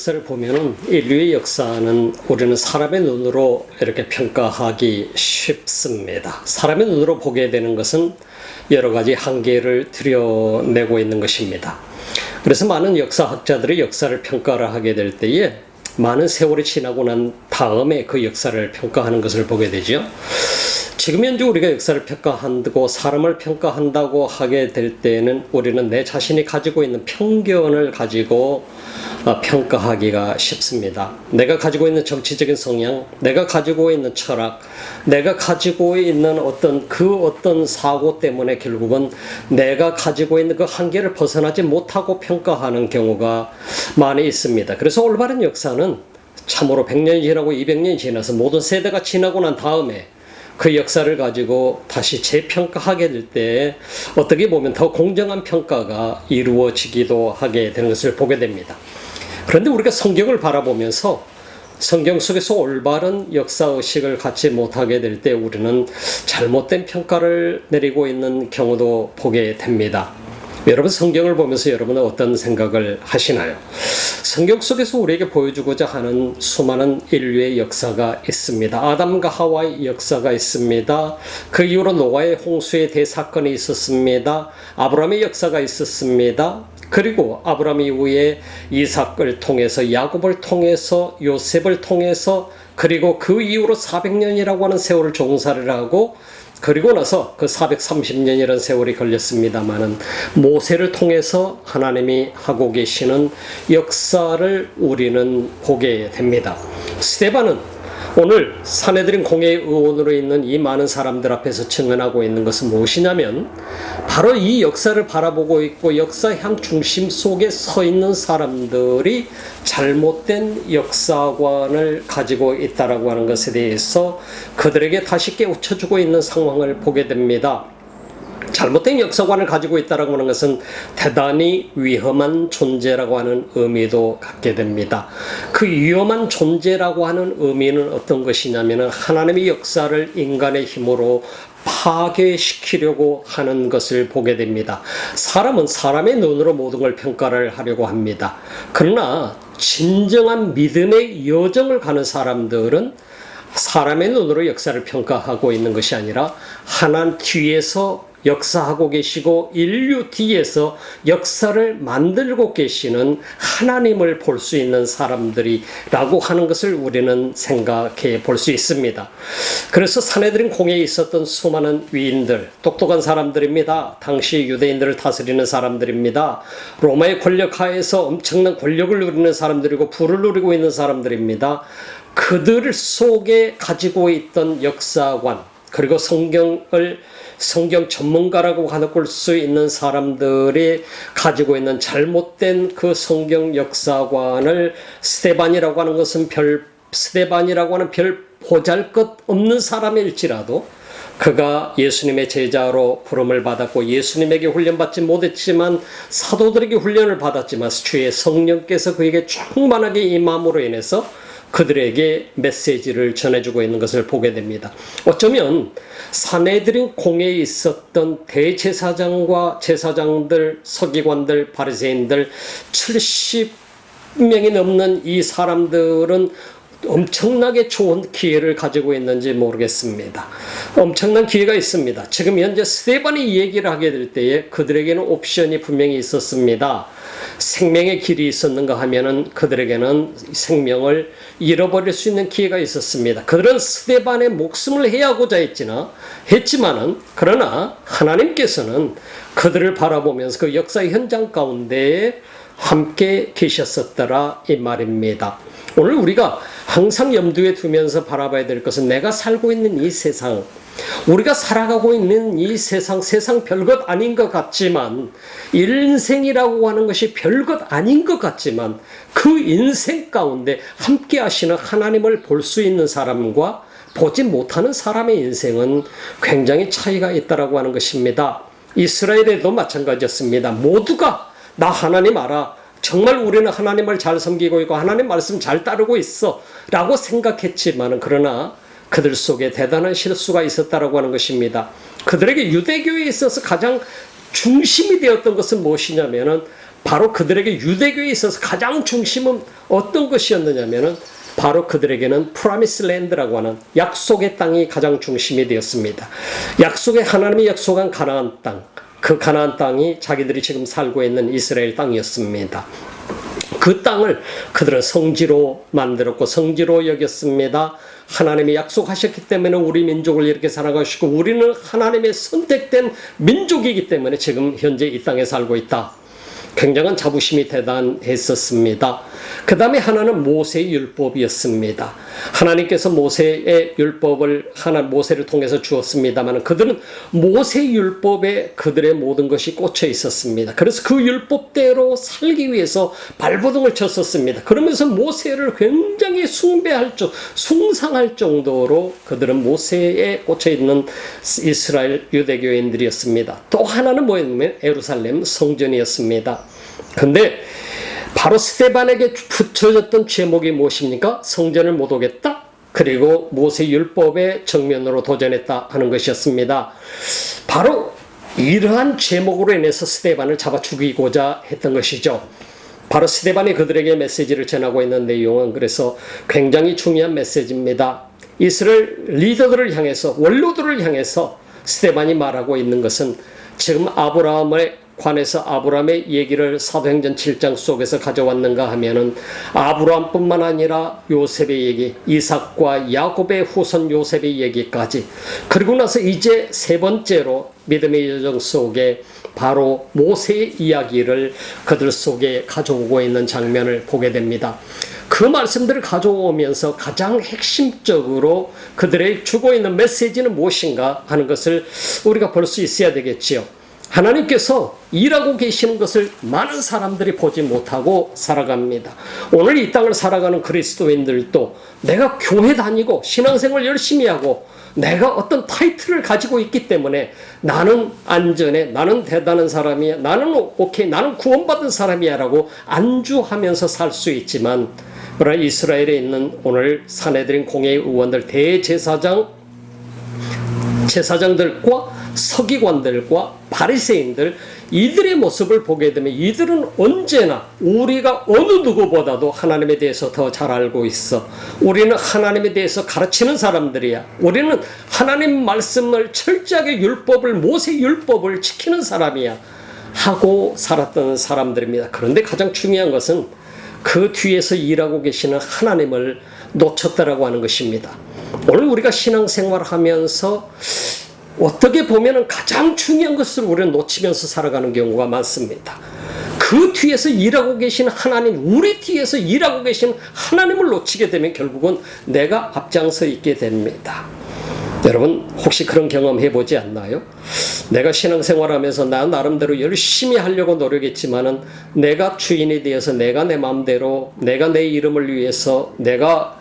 역사를 보면은 인류의 역사는 우리는 사람의 눈으로 이렇게 평가하기 쉽습니다. 사람의 눈으로 보게 되는 것은 여러 가지 한계를 드러내고 있는 것입니다. 그래서 많은 역사학자들이 역사를 평가를 하게 될 때에 많은 세월이 지나고 난 다음에 그 역사를 평가하는 것을 보게 되죠. 지금 현재 우리가 역사를 평가한다고 사람을 평가한다고 하게 될 때는 우리는 내 자신이 가지고 있는 편견을 가지고 평가하기가 쉽습니다. 내가 가지고 있는 정치적인 성향, 내가 가지고 있는 철학, 내가 가지고 있는 어떤 사고 때문에 결국은 내가 가지고 있는 그 한계를 벗어나지 못하고 평가하는 경우가 많이 있습니다. 그래서 올바른 역사는 참으로 100년이 지나고 200년이 지나서 모든 세대가 지나고 난 다음에 그 역사를 가지고 다시 재평가하게 될 때 어떻게 보면 더 공정한 평가가 이루어지기도 하게 되는 것을 보게 됩니다. 그런데 우리가 성경을 바라보면서 성경 속에서 올바른 역사의식을 갖지 못하게 될 때 우리는 잘못된 평가를 내리고 있는 경우도 보게 됩니다. 여러분 성경을 보면서 여러분은 어떤 생각을 하시나요? 성경 속에서 우리에게 보여주고자 하는 수많은 인류의 역사가 있습니다. 아담과 하와의 역사가 있습니다. 그 이후로 노아의 홍수의 대사건이 있었습니다. 아브라함의 역사가 있었습니다. 그리고 아브라함 이후에 이삭을 통해서 야곱을 통해서 요셉을 통해서 그리고 그 이후로 400년이라고 하는 세월을 종살이를 하고 그리고 나서 그 430년이라는 세월이 걸렸습니다마는 모세를 통해서 하나님이 하고 계시는 역사를 우리는 보게 됩니다. 스데반은 오늘 사내들인 공회의 의원으로 있는 이 많은 사람들 앞에서 증언하고 있는 것은 무엇이냐면 바로 이 역사를 바라보고 있고 역사향 중심 속에 서 있는 사람들이 잘못된 역사관을 가지고 있다라고 하는 것에 대해서 그들에게 다시 깨우쳐주고 있는 상황을 보게 됩니다. 잘못된 역사관을 가지고 있다라고 하는 것은 대단히 위험한 존재라고 하는 의미도 갖게 됩니다. 그 위험한 존재라고 하는 의미는 어떤 것이냐면 하나님의 역사를 인간의 힘으로 파괴시키려고 하는 것을 보게 됩니다. 사람은 사람의 눈으로 모든 걸 평가를 하려고 합니다. 그러나 진정한 믿음의 여정을 가는 사람들은 사람의 눈으로 역사를 평가하고 있는 것이 아니라 하나님 뒤에서 역사하고 계시고 인류 뒤에서 역사를 만들고 계시는 하나님을 볼 수 있는 사람들이라고 하는 것을 우리는 생각해 볼 수 있습니다. 그래서 사내들인 공회에 있었던 수많은 위인들, 똑똑한 사람들입니다. 당시 유대인들을 다스리는 사람들입니다. 로마의 권력 하에서 엄청난 권력을 누리는 사람들이고 부를 누리고 있는 사람들입니다. 그들 속에 가지고 있던 역사관 그리고 성경 전문가라고 할 수 있는 사람들이 가지고 있는 잘못된 그 성경 역사관을 스데반이라고 하는 것은 스데반이라고 하는 별 보잘것없는 사람일지라도 그가 예수님의 제자로 부름을 받았고 예수님에게 훈련받지 못했지만 사도들에게 훈련을 받았지만 주의 성령께서 그에게 충만하게 임함으로 인해서 그들에게 메시지를 전해주고 있는 것을 보게 됩니다. 어쩌면 사내들인 공회에 있었던 대제사장과 제사장들, 서기관들, 바리새인들 70명이 넘는 이 사람들은 엄청나게 좋은 기회를 가지고 있는지 모르겠습니다. 엄청난 기회가 있습니다. 지금 현재 스데반이 이 얘기를 하게 될 때에 그들에게는 옵션이 분명히 있었습니다. 생명의 길이 있었는가 하면은 그들에게는 생명을 잃어버릴 수 있는 기회가 있었습니다. 그들은 스데반의 목숨을 해하고자 했지만은 그러나 하나님께서는 그들을 바라보면서 그 역사의 현장 가운데에 함께 계셨었더라 이 말입니다. 오늘 우리가 항상 염두에 두면서 바라봐야 될 것은 내가 살고 있는 이 세상, 우리가 살아가고 있는 이 세상 별것 아닌 것 같지만 인생이라고 하는 것이 별것 아닌 것 같지만 그 인생 가운데 함께 하시는 하나님을 볼 수 있는 사람과 보지 못하는 사람의 인생은 굉장히 차이가 있다라고 하는 것입니다. 이스라엘에도 마찬가지였습니다. 모두가 나 하나님 알아. 정말 우리는 하나님을 잘 섬기고 있고 하나님 말씀 잘 따르고 있어 라고 생각했지만 그러나 그들 속에 대단한 실수가 있었다라고 하는 것입니다. 그들에게 유대교에 있어서 가장 중심이 되었던 것은 무엇이냐면은 바로 그들에게 유대교에 있어서 가장 중심은 어떤 것이었느냐면은 바로 그들에게는 프라미스랜드라고 하는 약속의 땅이 가장 중심이 되었습니다. 하나님이 약속한 가나안 땅, 그 가나안 땅이 자기들이 지금 살고 있는 이스라엘 땅이었습니다. 그 땅을 그들은 성지로 만들었고 성지로 여겼습니다. 하나님이 약속하셨기 때문에 우리 민족을 이렇게 살아가시고 우리는 하나님의 선택된 민족이기 때문에 지금 현재 이 땅에 살고 있다. 굉장한 자부심이 대단했었습니다. 그 다음에 하나는 모세의 율법이었습니다. 하나님께서 모세의 율법을 모세를 통해서 주었습니다만 그들은 모세의 율법에 그들의 모든 것이 꽂혀 있었습니다. 그래서 그 율법대로 살기 위해서 발버둥을 쳤었습니다. 그러면서 모세를 굉장히 숭상할 정도로 그들은 모세에 꽂혀 있는 이스라엘 유대교인들이었습니다. 또 하나는 뭐였냐면 예루살렘 성전이었습니다. 근데 바로 스데반에게 붙여졌던 제목이 무엇입니까? 성전을 못 오겠다. 그리고 모세 율법의 정면으로 도전했다 하는 것이었습니다. 바로 이러한 제목으로 인해서 스데반을 잡아 죽이고자 했던 것이죠. 바로 스데반이 그들에게 메시지를 전하고 있는 내용은 그래서 굉장히 중요한 메시지입니다. 이스라엘 리더들을 향해서 원로들을 향해서 스데반이 말하고 있는 것은 지금 아브라함에 관해서 아브라함의 얘기를 사도행전 7장 속에서 가져왔는가 하면은 아브라함뿐만 아니라 요셉의 얘기, 이삭과 야곱의 후손 요셉의 얘기까지, 그리고 나서 이제 세 번째로 믿음의 여정 속에 바로 모세의 이야기를 그들 속에 가져오고 있는 장면을 보게 됩니다. 그 말씀들을 가져오면서 가장 핵심적으로 그들의 주고 있는 메시지는 무엇인가 하는 것을 우리가 볼 수 있어야 되겠지요. 하나님께서 일하고 계시는 것을 많은 사람들이 보지 못하고 살아갑니다. 오늘 이 땅을 살아가는 그리스도인들도 내가 교회 다니고 신앙생활 열심히 하고 내가 어떤 타이틀을 가지고 있기 때문에 나는 안전해, 나는 대단한 사람이야, 나는 오케이, 나는 구원받은 사람이야 라고 안주하면서 살 수 있지만, 그러나 이스라엘에 있는 오늘 사내들인 공회의 의원들, 제사장들과 서기관들과 바리새인들, 이들의 모습을 보게 되면 이들은 언제나 우리가 어느 누구보다도 하나님에 대해서 더 잘 알고 있어. 우리는 하나님에 대해서 가르치는 사람들이야. 우리는 하나님 말씀을 철저하게 모세 율법을 지키는 사람이야 하고 살았던 사람들입니다. 그런데 가장 중요한 것은 그 뒤에서 일하고 계시는 하나님을 놓쳤다라고 하는 것입니다. 오늘 우리가 신앙생활을 하면서 어떻게 보면 가장 중요한 것을 우리는 놓치면서 살아가는 경우가 많습니다. 그 뒤에서 일하고 계신 하나님, 우리 뒤에서 일하고 계신 하나님을 놓치게 되면 결국은 내가 앞장서 있게 됩니다. 여러분 혹시 그런 경험 해보지 않나요? 내가 신앙생활하면서 나 나름대로 열심히 하려고 노력했지만은 내가 주인이 되어서 내가 내 마음대로 내가 내 이름을 위해서 내가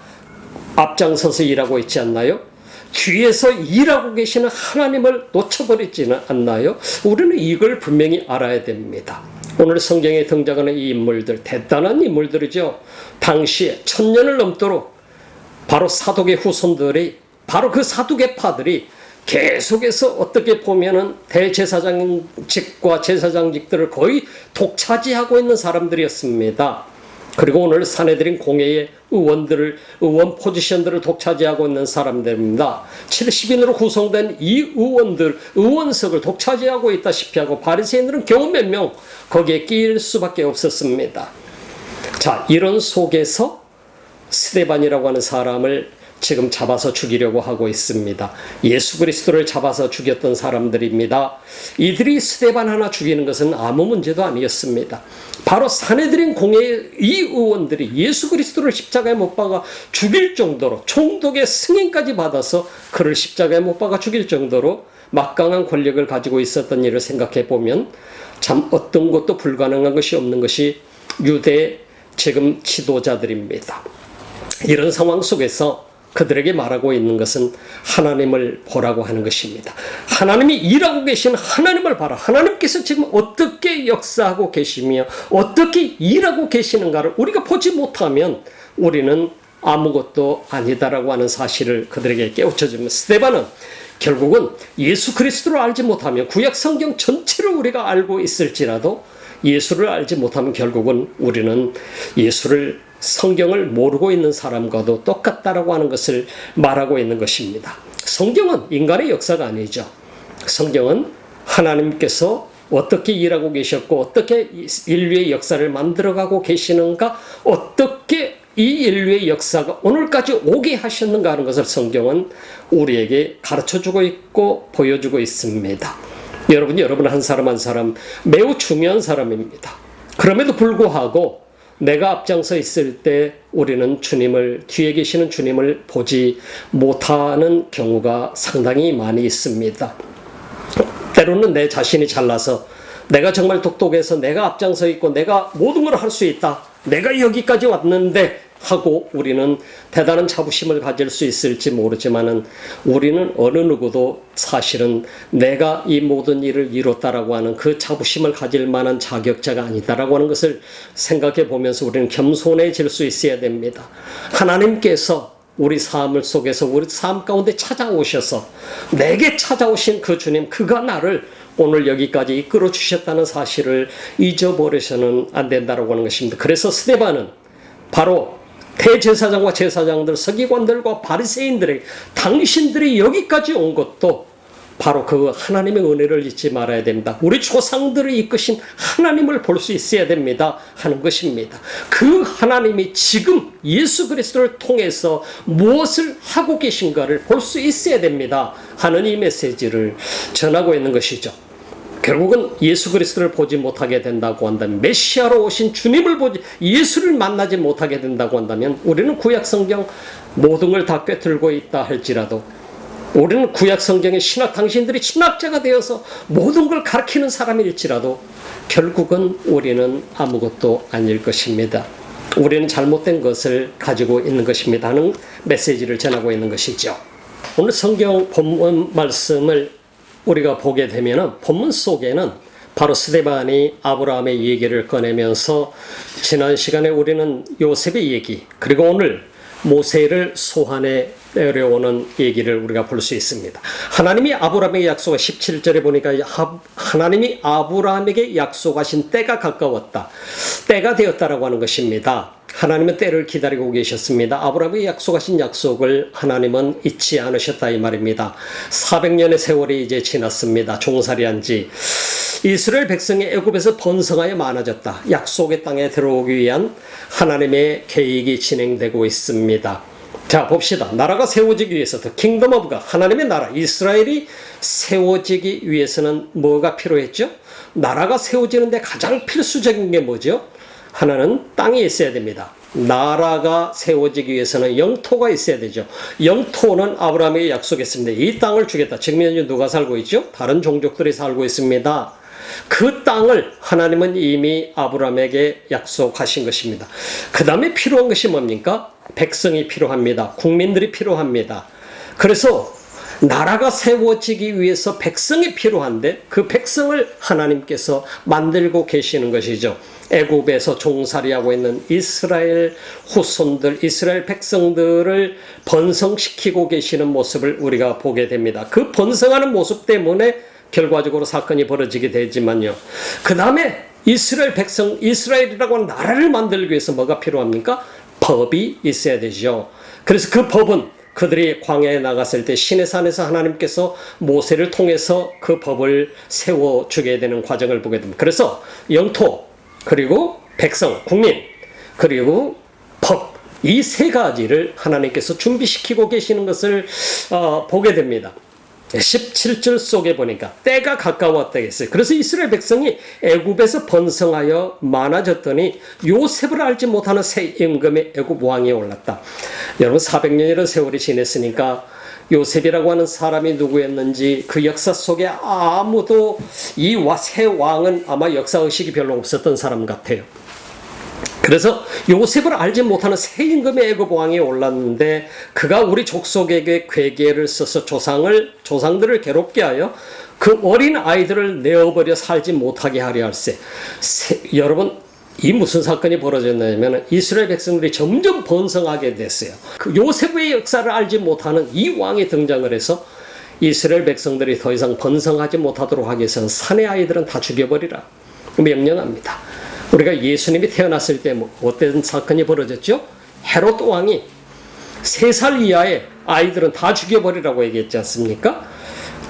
앞장서서 일하고 있지 않나요? 뒤에서 일하고 계시는 하나님을 놓쳐버리지는 않나요? 우리는 이걸 분명히 알아야 됩니다. 오늘 성경에 등장하는 이 인물들, 대단한 인물들이죠. 당시에 1000년을 넘도록 바로 사독의 후손들이, 바로 그 사두개파들이 계속해서 어떻게 보면은 대제사장직과 제사장직들을 거의 독차지하고 있는 사람들이었습니다. 그리고 오늘 사내들인 공회의 의원 포지션들을 독차지하고 있는 사람들입니다. 70인으로 구성된 이 의원석을 독차지하고 있다시피 하고 바리새인들은 겨우 몇 명 거기에 끼일 수밖에 없었습니다. 자, 이런 속에서 스데반이라고 하는 사람을 지금 잡아서 죽이려고 하고 있습니다. 예수 그리스도를 잡아서 죽였던 사람들입니다. 이들이 스데반 하나 죽이는 것은 아무 문제도 아니었습니다. 바로 사내들인 공회의 이 의원들이 예수 그리스도를 십자가에 못 박아 죽일 정도로, 총독의 승인까지 받아서 그를 십자가에 못 박아 죽일 정도로 막강한 권력을 가지고 있었던 일을 생각해 보면 참 어떤 것도 불가능한 것이 없는 것이 유대 지금 지도자들입니다. 이런 상황 속에서 그들에게 말하고 있는 것은 하나님을 보라고 하는 것입니다. 하나님이 일하고 계신 하나님을 봐라. 하나님께서 지금 어떻게 역사하고 계시며 어떻게 일하고 계시는가를 우리가 보지 못하면 우리는 아무것도 아니다라고 하는 사실을 그들에게 깨우쳐주면, 스데반은 결국은 예수 그리스도를 알지 못하면 구약 성경 전체를 우리가 알고 있을지라도 예수를 알지 못하면 결국은 우리는 예수를 성경을 모르고 있는 사람과도 똑같다라고 하는 것을 말하고 있는 것입니다. 성경은 인간의 역사가 아니죠. 성경은 하나님께서 어떻게 일하고 계셨고 어떻게 인류의 역사를 만들어가고 계시는가, 어떻게 이 인류의 역사가 오늘까지 오게 하셨는가 하는 것을 성경은 우리에게 가르쳐주고 있고 보여주고 있습니다. 여러분 한 사람 한 사람 매우 중요한 사람입니다. 그럼에도 불구하고 내가 앞장서 있을 때 우리는 뒤에 계시는 주님을 보지 못하는 경우가 상당히 많이 있습니다. 때로는 내 자신이 잘나서, 내가 정말 똑똑해서 내가 앞장서 있고 내가 모든 걸 할 수 있다, 내가 여기까지 왔는데 하고 우리는 대단한 자부심을 가질 수 있을지 모르지만은 우리는 어느 누구도 사실은 내가 이 모든 일을 이뤘다라고 하는 그 자부심을 가질 만한 자격자가 아니다라고 하는 것을 생각해 보면서 우리는 겸손해질 수 있어야 됩니다. 하나님께서 우리 삶 속에서 우리 삶 가운데 찾아오셔서 내게 찾아오신 그 주님, 그가 나를 오늘 여기까지 이끌어 주셨다는 사실을 잊어버려서는 안 된다라고 하는 것입니다. 그래서 스데반은 바로 대제사장과 제사장들, 서기관들과 바리새인들에게 당신들이 여기까지 온 것도 바로 그 하나님의 은혜를 잊지 말아야 됩니다. 우리 조상들을 이끄신 하나님을 볼 수 있어야 됩니다 하는 것입니다. 그 하나님이 지금 예수 그리스도를 통해서 무엇을 하고 계신가를 볼 수 있어야 됩니다 하는 이 메시지를 전하고 있는 것이죠. 결국은 예수 그리스도를 보지 못하게 된다고 한다면, 메시아로 오신 주님을 예수를 만나지 못하게 된다고 한다면 우리는 구약 성경 모든 걸 다 꿰뚫고 있다 할지라도, 우리는 구약 성경의 당신들이 신학자가 되어서 모든 걸 가르치는 사람일지라도 결국은 우리는 아무것도 아닐 것입니다. 우리는 잘못된 것을 가지고 있는 것입니다 하는 메시지를 전하고 있는 것이죠. 오늘 성경 본문 말씀을 우리가 보게 되면 본문 속에는 바로 스데반이 아브라함의 얘기를 꺼내면서 지난 시간에 우리는 요셉의 얘기, 그리고 오늘 모세를 소환해 내려오는 얘기를 우리가 볼 수 있습니다. 하나님이 아브라함에게 약속한 17절에 보니까 하나님이 아브라함에게 약속하신 때가 가까웠다, 때가 되었다라고 하는 것입니다. 하나님은 때를 기다리고 계셨습니다. 아브라함에게 약속하신 약속을 하나님은 잊지 않으셨다 이 말입니다. 400년의 세월이 이제 지났습니다. 종살이한 지. 이스라엘 백성이 애굽에서 번성하여 많아졌다. 약속의 땅에 들어오기 위한 하나님의 계획이 진행되고 있습니다. 자, 봅시다. 나라가 세워지기 위해서, The Kingdom of God, 하나님의 나라, 이스라엘이 세워지기 위해서는 뭐가 필요했죠? 나라가 세워지는데 가장 필수적인 게 뭐죠? 하나는 땅이 있어야 됩니다. 나라가 세워지기 위해서는 영토가 있어야 되죠. 영토는 아브라함에게 약속했습니다. 이 땅을 주겠다. 지금 현재 누가 살고 있죠? 다른 종족들이 살고 있습니다. 그 땅을 하나님은 이미 아브라함에게 약속하신 것입니다. 그 다음에 필요한 것이 뭡니까? 백성이 필요합니다. 국민들이 필요합니다. 그래서 나라가 세워지기 위해서 백성이 필요한데 그 백성을 하나님께서 만들고 계시는 것이죠. 애굽에서 종살이하고 있는 이스라엘 후손들, 이스라엘 백성들을 번성시키고 계시는 모습을 우리가 보게 됩니다. 그 번성하는 모습 때문에 결과적으로 사건이 벌어지게 되지만요. 그 다음에 이스라엘 백성, 이스라엘이라고 하는 나라를 만들기 위해서 뭐가 필요합니까? 법이 있어야 되죠. 그래서 그 법은 그들이 광야에 나갔을 때 시내산에서 하나님께서 모세를 통해서 그 법을 세워주게 되는 과정을 보게 됩니다. 그래서 영토, 그리고 백성, 국민, 그리고 법, 이 세 가지를 하나님께서 준비시키고 계시는 것을 보게 됩니다. 17절 속에 보니까 때가 가까웠다 했어요. 그래서 이스라엘 백성이 애굽에서 번성하여 많아졌더니 요셉을 알지 못하는 새 임금의 애굽 왕이 올랐다. 여러분 400년이라는 세월이 지냈으니까 요셉이라고 하는 사람이 누구였는지 그 역사 속에 아무도 이 새 왕은 아마 역사의식이 별로 없었던 사람 같아요. 그래서 요셉을 알지 못하는 새 임금의 애굽 왕이 올랐는데 그가 우리 족속에게 괴계를 써서 조상들을 괴롭게 하여 그 어린 아이들을 내어버려 살지 못하게 하려 할세. 여러분 이 무슨 사건이 벌어졌냐면 이스라엘 백성들이 점점 번성하게 됐어요. 그 요셉의 역사를 알지 못하는 이 왕이 등장을 해서 이스라엘 백성들이 더 이상 번성하지 못하도록 하기 위해서는 산의 아이들은 다 죽여버리라. 명령합니다. 우리가 예수님이 태어났을 때 어떤 사건이 벌어졌죠? 헤롯 왕이 3살 이하의 아이들은 다 죽여버리라고 얘기했지 않습니까?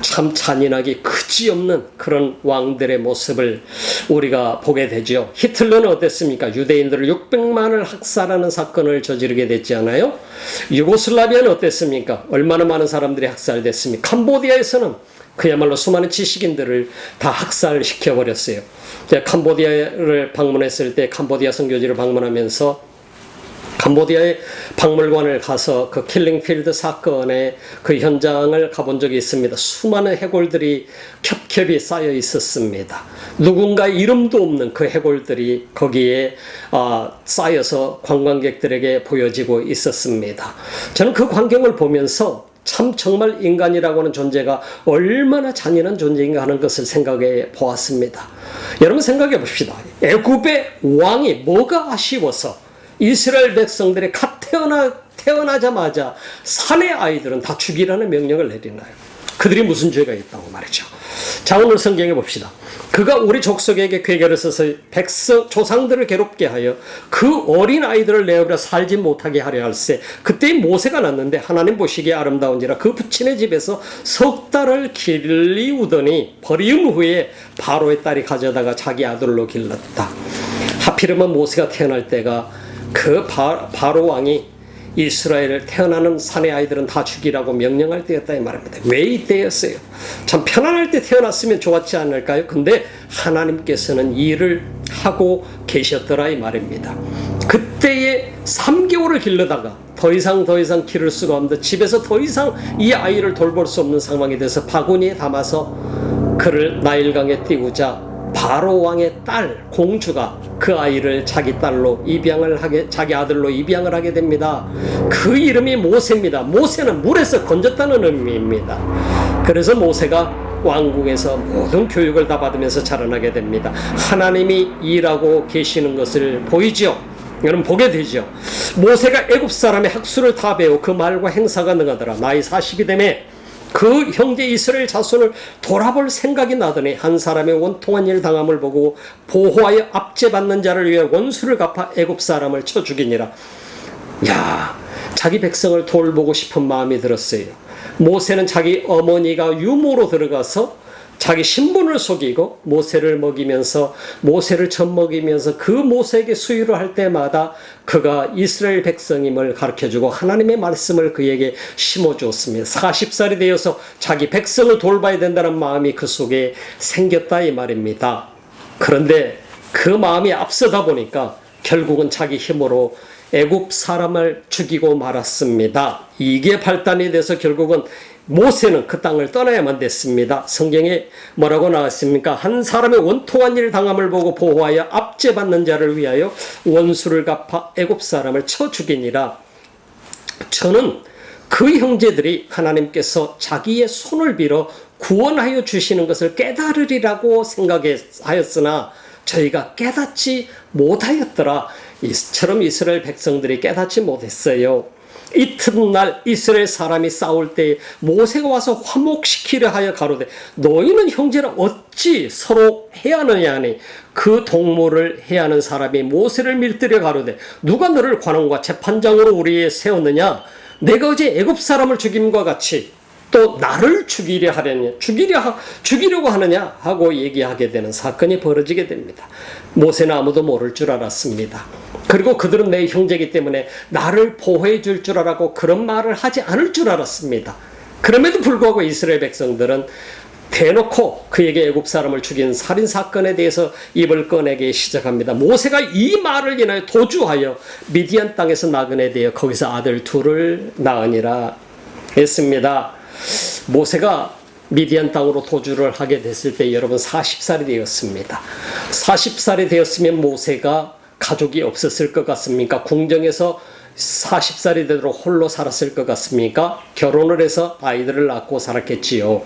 참 잔인하게 그지없는 그런 왕들의 모습을 우리가 보게 되죠. 히틀러는 어땠습니까? 유대인들을 600만을 학살하는 사건을 저지르게 됐지 않아요? 유고슬라비아는 어땠습니까? 얼마나 많은 사람들이 학살됐습니까? 캄보디아에서는 그야말로 수많은 지식인들을 다 학살시켜버렸어요. 제가 캄보디아를 방문했을 때 캄보디아 선교지를 방문하면서 캄보디아의 박물관을 가서 그 킬링필드 사건의 그 현장을 가본 적이 있습니다. 수많은 해골들이 겹겹이 쌓여 있었습니다. 누군가 이름도 없는 그 해골들이 거기에 쌓여서 관광객들에게 보여지고 있었습니다. 저는 그 광경을 보면서 참 정말 인간이라고 하는 존재가 얼마나 잔인한 존재인가 하는 것을 생각해 보았습니다. 여러분 생각해 봅시다. 애굽의 왕이 뭐가 아쉬워서 이스라엘 백성들이 갓 태어나자마자 산의 아이들은 다 죽이라는 명령을 내리나요? 그들이 무슨 죄가 있다고 말이죠. 자, 오늘 성경에 봅시다. 그가 우리 족속에게 궤결을 써서 조상들을 괴롭게 하여 그 어린 아이들을 내어버려 살지 못하게 하려 할세. 그때 모세가 났는데 하나님 보시기에 아름다운지라 그 부친의 집에서 석 달을 길리우더니 버리움 후에 바로의 딸이 가져다가 자기 아들로 길렀다. 하필이면 모세가 태어날 때가 그 바로 왕이 이스라엘을 태어나는 산의 아이들은 다 죽이라고 명령할 때였다 이 말입니다. 왜 이때였어요? 참 편안할 때 태어났으면 좋았지 않을까요? 근데 하나님께서는 일을 하고 계셨더라 이 말입니다. 그때에 3개월을 길러다가 더 이상 기를 수가 없는데 집에서 더 이상 이 아이를 돌볼 수 없는 상황이 돼서 바구니에 담아서 그를 나일강에 띄우자 바로 왕의 딸 공주가 그 아이를 자기 자기 아들로 입양을 하게 됩니다. 그 이름이 모세입니다. 모세는 물에서 건졌다는 의미입니다. 그래서 모세가 왕궁에서 모든 교육을 다 받으면서 자라나게 됩니다. 하나님이 일하고 계시는 것을 보이죠. 여러분 보게 되죠. 모세가 애굽 사람의 학수를 다 배워 그 말과 행사가 능하더라. 나이 40이 되매 그 형제 이스라엘 자손을 돌아볼 생각이 나더니 한 사람의 원통한 일 당함을 보고 보호하여 압제받는 자를 위해 원수를 갚아 애굽 사람을 쳐 죽이니라. 야, 자기 백성을 돌보고 싶은 마음이 들었어요. 모세는 자기 어머니가 유모로 들어가서 자기 신분을 속이고 모세를 젖먹이면서 그 모세에게 수유를 할 때마다 그가 이스라엘 백성임을 가르쳐주고 하나님의 말씀을 그에게 심어주었습니다. 40살이 되어서 자기 백성을 돌봐야 된다는 마음이 그 속에 생겼다 이 말입니다. 그런데 그 마음이 앞서다 보니까 결국은 자기 힘으로 애굽 사람을 죽이고 말았습니다. 이게 발단이 돼서 결국은 모세는 그 땅을 떠나야만 됐습니다. 성경에 뭐라고 나왔습니까? 한 사람의 원통한 일 당함을 보고 보호하여 압제받는 자를 위하여 원수를 갚아 애굽 사람을 쳐 죽이니라. 저는 그 형제들이 하나님께서 자기의 손을 빌어 구원하여 주시는 것을 깨달으리라고 생각하였으나 저희가 깨닫지 못하였더라. 이처럼 이스라엘 백성들이 깨닫지 못했어요. 이튿날 이스라엘 사람이 싸울 때 모세가 와서 화목시키려 하여 가로되 너희는 형제라 어찌 서로 해하느냐 하니 그 동물을 해하는 사람이 모세를 밀들여 가로되 누가 너를 관원과 재판장으로 우리에 세웠느냐 내가 어제 애굽 사람을 죽임과 같이 또 나를 죽이려고 하느냐 하고 얘기하게 되는 사건이 벌어지게 됩니다. 모세는 아무도 모를 줄 알았습니다. 그리고 그들은 내 형제이기 때문에 나를 보호해 줄 줄 알았고 그런 말을 하지 않을 줄 알았습니다. 그럼에도 불구하고 이스라엘 백성들은 대놓고 그에게 애굽 사람을 죽인 살인 사건에 대해서 입을 꺼내기 시작합니다. 모세가 이 말을 인하여 도주하여 미디안 땅에서 나그네 되어 거기서 아들 둘을 낳으니라 했습니다. 모세가 미디안 땅으로 도주를 하게 됐을 때 여러분 40살이 되었습니다. 40살이 되었으면 모세가 가족이 없었을 것 같습니까? 궁정에서 40살이 되도록 홀로 살았을 것 같습니까? 결혼을 해서 아이들을 낳고 살았겠지요.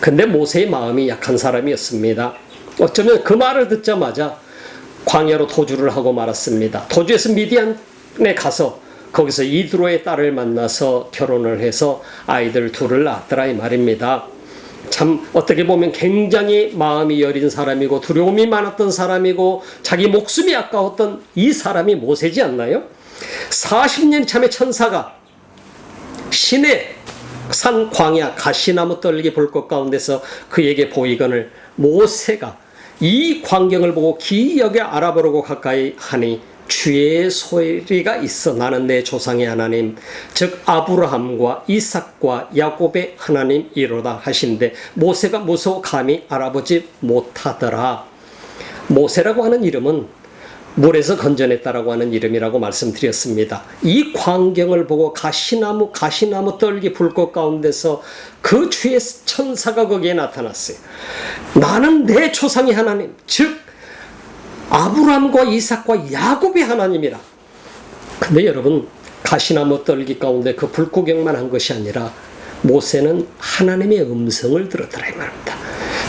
근데 모세의 마음이 약한 사람이었습니다. 어쩌면 그 말을 듣자마자 광야로 도주를 하고 말았습니다. 도주에서 미디안에 가서 거기서 이드로의 딸을 만나서 결혼을 해서 아이들 둘을 낳았더라 이 말입니다. 참 어떻게 보면 굉장히 마음이 여린 사람이고 두려움이 많았던 사람이고 자기 목숨이 아까웠던 이 사람이 모세지 않나요? 40년 참에 천사가 시내 산 광야 가시나무 떨기 불꽃 가운데서 그에게 보이거늘 모세가 이 광경을 보고 기이하게 알아보려고 가까이 하니 주의 소리가 있어 나는 내 조상의 하나님 즉 아브라함과 이삭과 야곱의 하나님이로다 하신데 모세가 무서워 감히 알아보지 못하더라. 모세라고 하는 이름은 물에서 건져냈다라고 하는 이름이라고 말씀드렸습니다. 이 광경을 보고 가시나무 떨기 불꽃 가운데서 그 주의 천사가 거기에 나타났어요. 나는 내 조상의 하나님 즉 아브라함과 이삭과 야곱의 하나님이라. 근데 여러분 가시나무 떨기 가운데 그 불구경만 한 것이 아니라 모세는 하나님의 음성을 들었더라 이 말입니다.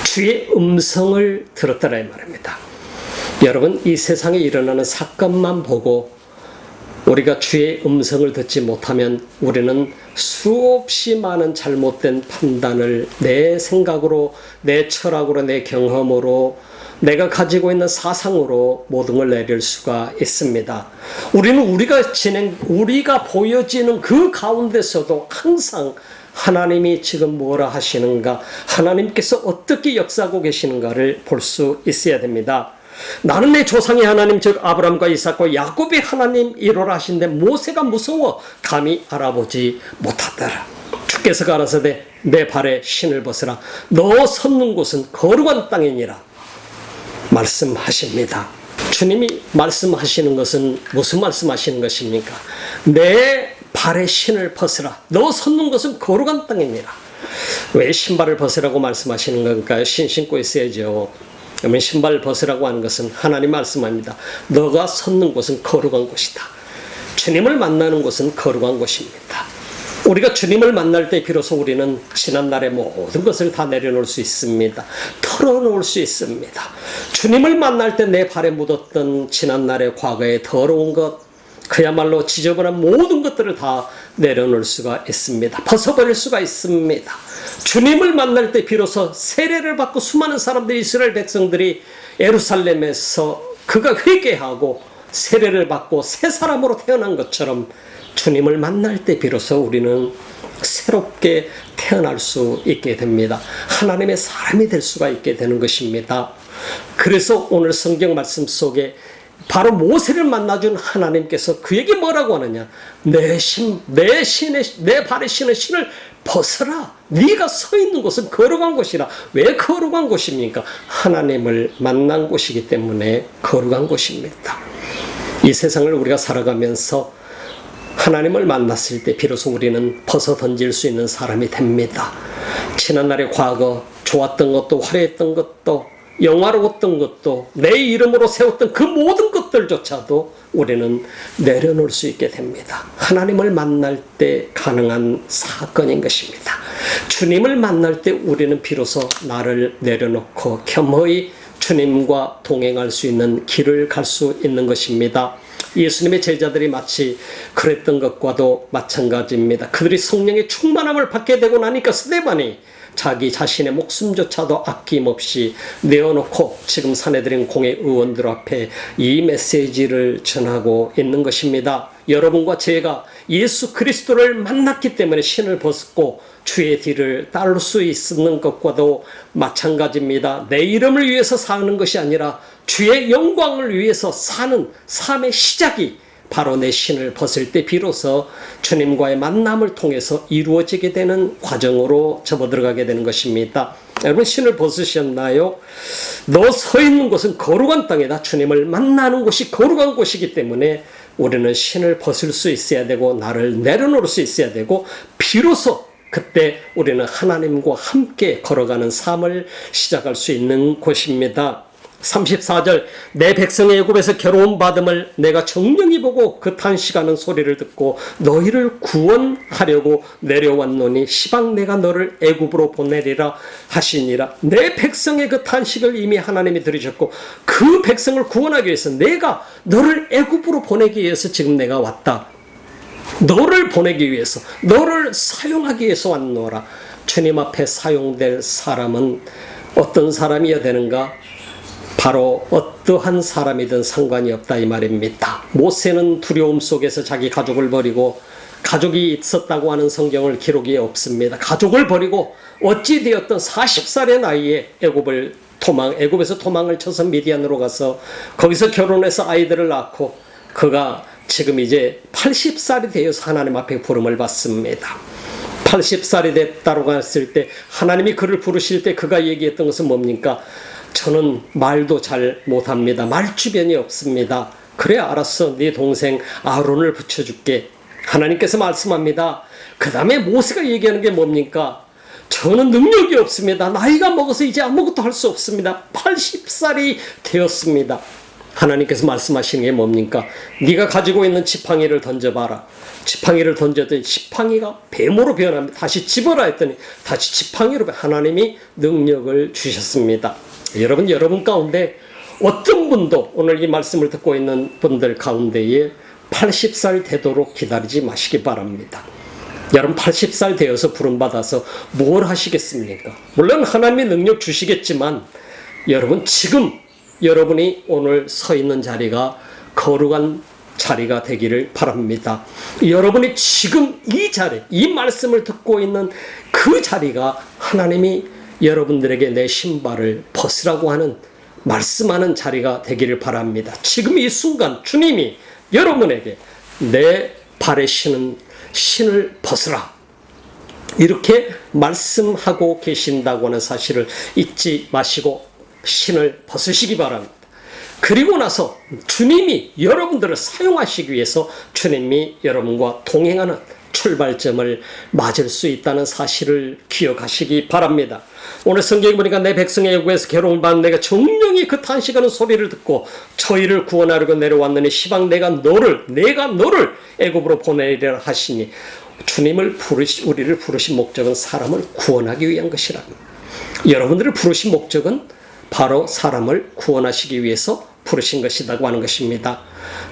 주의 음성을 들었더라 이 말입니다. 여러분 이 세상에 일어나는 사건만 보고 우리가 주의 음성을 듣지 못하면 우리는 수없이 많은 잘못된 판단을 내 생각으로 내 철학으로 내 경험으로 내가 가지고 있는 사상으로 모든 걸 내릴 수가 있습니다. 우리는 우리가 보여지는 그 가운데서도 항상 하나님이 지금 뭐라 하시는가, 하나님께서 어떻게 역사하고 계시는가를 볼 수 있어야 됩니다. 나는 내 조상의 하나님 즉 아브라함과 이삭과 야곱의 하나님이로라 하신데 모세가 무서워 감히 알아보지 못하더라. 주께서 가라사대 내 발에 신을 벗으라 너 섰는 곳은 거룩한 땅이니라 말씀하십니다. 주님이 말씀하시는 것은 무슨 말씀하시는 것입니까? 내 발에 신을 벗으라 너 섰는 것은 거룩한 땅이니라. 왜 신발을 벗으라고 말씀하시는 건가요? 신고 있어야죠. 그러면 신발 벗으라고 하는 것은 하나님 말씀합니다. 너가 섰는 곳은 거룩한 곳이다. 주님을 만나는 곳은 거룩한 곳입니다. 우리가 주님을 만날 때 비로소 우리는 지난날의 모든 것을 다 내려놓을 수 있습니다. 털어놓을 수 있습니다. 주님을 만날 때 내 발에 묻었던 지난날의 과거의 더러운 것, 그야말로 지저분한 모든 것들을 다 내려놓을 수가 있습니다. 벗어버릴 수가 있습니다. 주님을 만날 때 비로소 세례를 받고 수많은 사람들이 이스라엘 백성들이 예루살렘에서 그가 회개하고 세례를 받고 새 사람으로 태어난 것처럼 주님을 만날 때 비로소 우리는 새롭게 태어날 수 있게 됩니다. 하나님의 사람이 될 수가 있게 되는 것입니다. 그래서 오늘 성경 말씀 속에 바로 모세를 만나준 하나님께서 그에게 뭐라고 하느냐? 내 발에 신은 신을 벗어라. 네가 서 있는 곳은 거룩한 곳이라. 왜 거룩한 곳입니까? 하나님을 만난 곳이기 때문에 거룩한 곳입니다. 이 세상을 우리가 살아가면서 하나님을 만났을 때 비로소 우리는 벗어 던질 수 있는 사람이 됩니다. 지난날의 과거, 좋았던 것도 화려했던 것도 영화로웠던 것도 내 이름으로 세웠던 그 모든 것들조차도 우리는 내려놓을 수 있게 됩니다. 하나님을 만날 때 가능한 사건인 것입니다. 주님을 만날 때 우리는 비로소 나를 내려놓고 겸허히 주님과 동행할 수 있는 길을 갈 수 있는 것입니다. 예수님의 제자들이 마치 그랬던 것과도 마찬가지입니다. 그들이 성령의 충만함을 받게 되고 나니까 스데반이 자기 자신의 목숨조차도 아낌없이 내어놓고 지금 사내들인 공회 의원들 앞에 이 메시지를 전하고 있는 것입니다. 여러분과 제가 예수 그리스도를 만났기 때문에 신을 벗고 주의 뒤를 따를 수 있는 것과도 마찬가지입니다. 내 이름을 위해서 사는 것이 아니라 주의 영광을 위해서 사는 삶의 시작이 바로 내 신을 벗을 때 비로소 주님과의 만남을 통해서 이루어지게 되는 과정으로 접어들어가게 되는 것입니다. 여러분 신을 벗으셨나요? 너 서 있는 곳은 거룩한 땅이다. 주님을 만나는 곳이 거룩한 곳이기 때문에 우리는 신을 벗을 수 있어야 되고 나를 내려놓을 수 있어야 되고 비로소 그때 우리는 하나님과 함께 걸어가는 삶을 시작할 수 있는 곳입니다. 34절 내 백성의 애굽에서 괴로움 받음을 내가 정령히 보고 그 탄식하는 소리를 듣고 너희를 구원하려고 내려왔노니 시방 내가 너를 애굽으로 보내리라 하시니라. 내 백성의 그 탄식을 이미 하나님이 들으셨고 그 백성을 구원하기 위해서 내가 너를 애굽으로 보내기 위해서 지금 내가 왔다. 너를 보내기 위해서 너를 사용하기 위해서 왔노라. 주님 앞에 사용될 사람은 어떤 사람이어야 되는가? 바로 어떠한 사람이든 상관이 없다 이 말입니다. 모세는 두려움 속에서 자기 가족을 버리고, 가족이 있었다고 하는 성경을 기록이 없습니다. 가족을 버리고 어찌 되었던 40살의 나이에 애굽에서 도망을 쳐서 미디안으로 가서 거기서 결혼해서 아이들을 낳고, 그가 지금 이제 80살이 되어서 하나님 앞에 부름을 받습니다. 80살이 됐다고 했을 때 하나님이 그를 부르실 때 그가 얘기했던 것은 뭡니까? 저는 말도 잘 못합니다. 말주변이 없습니다. 그래, 알았어. 네 동생 아론을 붙여줄게. 하나님께서 말씀합니다. 그 다음에 모세가 얘기하는 게 뭡니까? 저는 능력이 없습니다. 나이가 먹어서 이제 아무것도 할 수 없습니다. 80살이 되었습니다. 하나님께서 말씀하시는 게 뭡니까? 네가 가지고 있는 지팡이를 던져봐라. 지팡이를 던졌더니 지팡이가 뱀으로 변합니다. 다시 집어라 했더니 다시 지팡이로 하나님이 능력을 주셨습니다. 여러분 가운데 어떤 분도 오늘 이 말씀을 듣고 있는 분들 가운데에 80살 되도록 기다리지 마시기 바랍니다. 여러분 80살 되어서 부름받아서 뭘 하시겠습니까? 물론 하나님이 능력 주시겠지만 여러분 지금 여러분이 오늘 서 있는 자리가 거룩한 자리가 되기를 바랍니다. 여러분이 지금 이 자리, 이 말씀을 듣고 있는 그 자리가 하나님이 여러분들에게 내 신발을 벗으라고 하는 말씀하는 자리가 되기를 바랍니다. 지금 이 순간 주님이 여러분에게 내 발에 신은 신을 벗으라 이렇게 말씀하고 계신다고 하는 사실을 잊지 마시고 신을 벗으시기 바랍니다. 그리고 나서 주님이 여러분들을 사용하시기 위해서 주님이 여러분과 동행하는 출발점을 맞을 수 있다는 사실을 기억하시기 바랍니다. 오늘 성경에 보니까 내 백성의 애굽에서 괴로움을 받는 내가 정령이 그 탄식하는 소리를 듣고 저희를 구원하려고 내려왔느니 시방 내가 너를 애굽으로 보내리라 하시니 우리를 부르신 목적은 사람을 구원하기 위한 것이라. 여러분들을 부르신 목적은 바로 사람을 구원하시기 위해서 부르신 것이라고 하는 것입니다.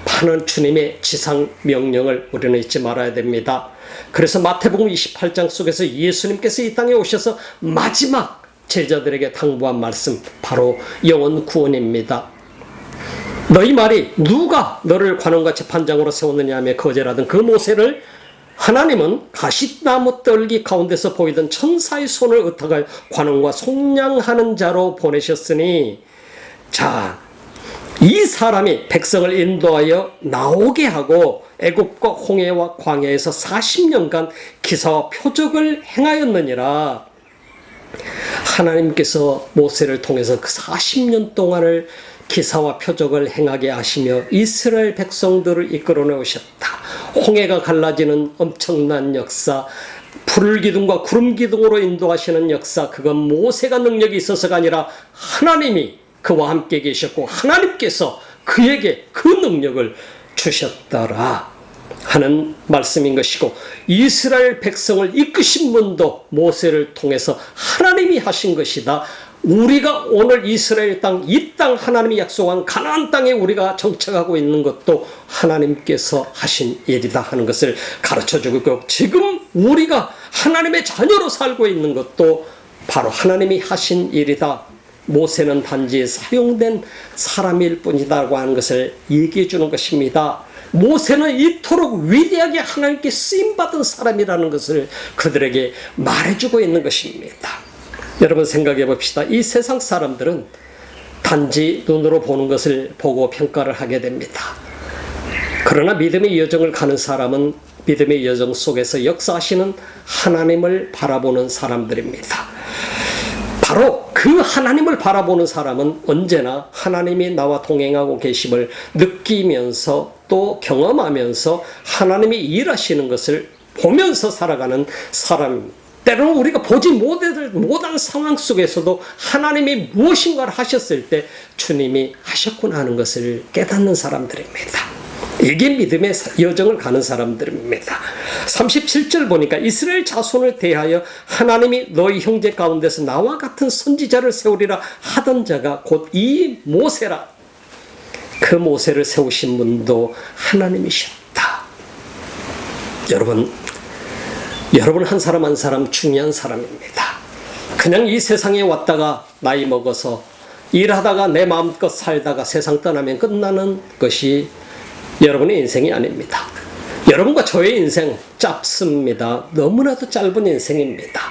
하는 주님의 지상 명령을 우리는 잊지 말아야 됩니다. 그래서 마태복음 28장 속에서 예수님께서 이 땅에 오셔서 마지막 제자들에게 당부한 말씀, 바로 영혼 구원입니다. 너희 말이 누가 너를 관원과 재판장으로 세웠느냐 하며 거절하던 그 모세를 하나님은 가시나무 떨기 가운데서 보이던 천사의 손을 의탁하여 관원과 속량하는 자로 보내셨으니, 자, 이 사람이 백성을 인도하여 나오게 하고 애굽과 홍해와 광야에서 40년간 기사와 표적을 행하였느니라. 하나님께서 모세를 통해서 그 40년 동안을 기사와 표적을 행하게 하시며 이스라엘 백성들을 이끌어 내오셨다. 홍해가 갈라지는 엄청난 역사, 불 기둥과 구름 기둥으로 인도하시는 역사, 그건 모세가 능력이 있어서가 아니라 하나님이 그와 함께 계셨고 하나님께서 그에게 그 능력을 주셨더라 하는 말씀인 것이고, 이스라엘 백성을 이끄신 분도 모세를 통해서 하나님이 하신 것이다. 우리가 오늘 이스라엘 땅, 이 땅 하나님이 약속한 가나안 땅에 우리가 정착하고 있는 것도 하나님께서 하신 일이다 하는 것을 가르쳐주고 있고, 지금 우리가 하나님의 자녀로 살고 있는 것도 바로 하나님이 하신 일이다. 모세는 단지 사용된 사람일 뿐이다라고 하는 것을 얘기해 주는 것입니다. 모세는 이토록 위대하게 하나님께 쓰임받은 사람이라는 것을 그들에게 말해주고 있는 것입니다. 여러분 생각해 봅시다. 이 세상 사람들은 단지 눈으로 보는 것을 보고 평가를 하게 됩니다. 그러나 믿음의 여정을 가는 사람은 믿음의 여정 속에서 역사하시는 하나님을 바라보는 사람들입니다. 바로 그 하나님을 바라보는 사람은 언제나 하나님이 나와 동행하고 계심을 느끼면서 또 경험하면서 하나님이 일하시는 것을 보면서 살아가는 사람입니다. 때로는 우리가 보지 못한 상황 속에서도 하나님이 무엇인가를 하셨을 때 주님이 하셨구나 하는 것을 깨닫는 사람들입니다. 이게 믿음의 여정을 가는 사람들입니다. 37절 보니까 이스라엘 자손을 대하여 하나님이 너희 형제 가운데서 나와 같은 선지자를 세우리라 하던 자가 곧 이 모세라. 그 모세를 세우신 분도 하나님이셨다. 여러분, 여러분 한 사람 한 사람 중요한 사람입니다. 그냥 이 세상에 왔다가 나이 먹어서 일하다가 내 마음껏 살다가 세상 떠나면 끝나는 것이 여러분의 인생이 아닙니다. 여러분과 저의 인생 짧습니다. 너무나도 짧은 인생입니다.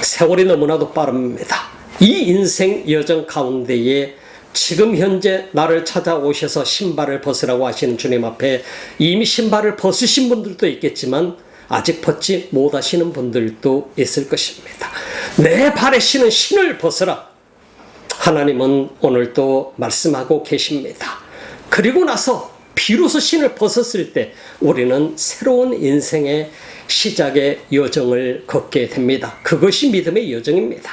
세월이 너무나도 빠릅니다. 이 인생 여정 가운데에 지금 현재 나를 찾아오셔서 신발을 벗으라고 하시는 주님 앞에 이미 신발을 벗으신 분들도 있겠지만 아직 벗지 못하시는 분들도 있을 것입니다. 내 발에 신은 신을 벗으라. 하나님은 오늘도 말씀하고 계십니다. 그리고 나서 비로소 신을 벗었을 때 우리는 새로운 인생의 시작의 여정을 걷게 됩니다. 그것이 믿음의 여정입니다.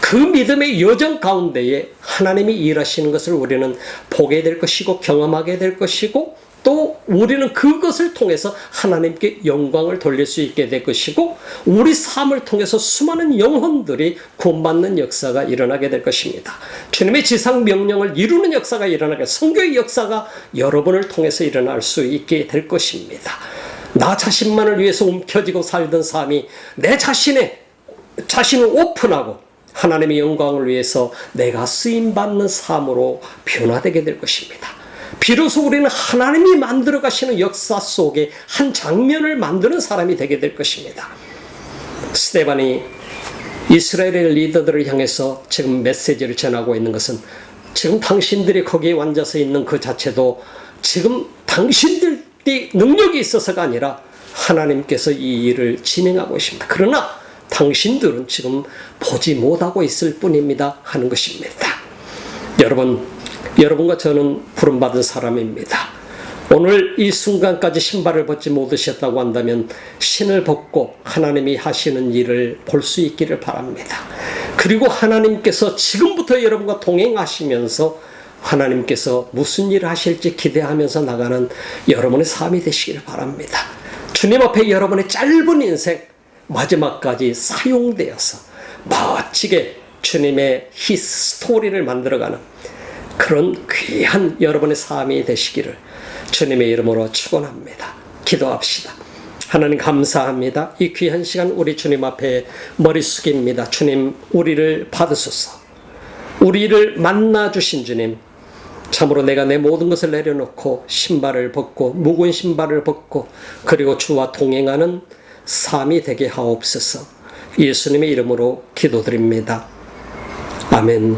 그 믿음의 여정 가운데에 하나님이 일하시는 것을 우리는 보게 될 것이고 경험하게 될 것이고 또 우리는 그것을 통해서 하나님께 영광을 돌릴 수 있게 될 것이고 우리 삶을 통해서 수많은 영혼들이 구원받는 역사가 일어나게 될 것입니다. 주님의 지상 명령을 이루는 역사가 일어나게 선교의 역사가 여러분을 통해서 일어날 수 있게 될 것입니다. 나 자신만을 위해서 움켜쥐고 살던 삶이 내 자신을 오픈하고 하나님의 영광을 위해서 내가 쓰임받는 삶으로 변화되게 될 것입니다. 비로소 우리는 하나님이 만들어 가시는 역사 속에 한 장면을 만드는 사람이 되게 될 것입니다. 스데반이 이스라엘의 리더들을 향해서 지금 메시지를 전하고 있는 것은 지금 당신들이 거기에 앉아서 있는 그 자체도 지금 당신들이 능력이 있어서가 아니라 하나님께서 이 일을 진행하고 있습니다. 그러나 당신들은 지금 보지 못하고 있을 뿐입니다 하는 것입니다. 여러분과 저는 부름받은 사람입니다. 오늘 이 순간까지 신발을 벗지 못하셨다고 한다면 신을 벗고 하나님이 하시는 일을 볼 수 있기를 바랍니다. 그리고 하나님께서 지금부터 여러분과 동행하시면서 하나님께서 무슨 일을 하실지 기대하면서 나가는 여러분의 삶이 되시기를 바랍니다. 주님 앞에 여러분의 짧은 인생 마지막까지 사용되어서 멋지게 주님의 히스 스토리를 만들어가는 그런 귀한 여러분의 삶이 되시기를 주님의 이름으로 축원합니다. 기도합시다. 하나님 감사합니다. 이 귀한 시간 우리 주님 앞에 머리 숙입니다. 주님 우리를 받으소서. 우리를 만나 주신 주님, 참으로 내가 내 모든 것을 내려놓고 신발을 벗고 묵은 신발을 벗고 그리고 주와 동행하는 삶이 되게 하옵소서. 예수님의 이름으로 기도드립니다. 아멘.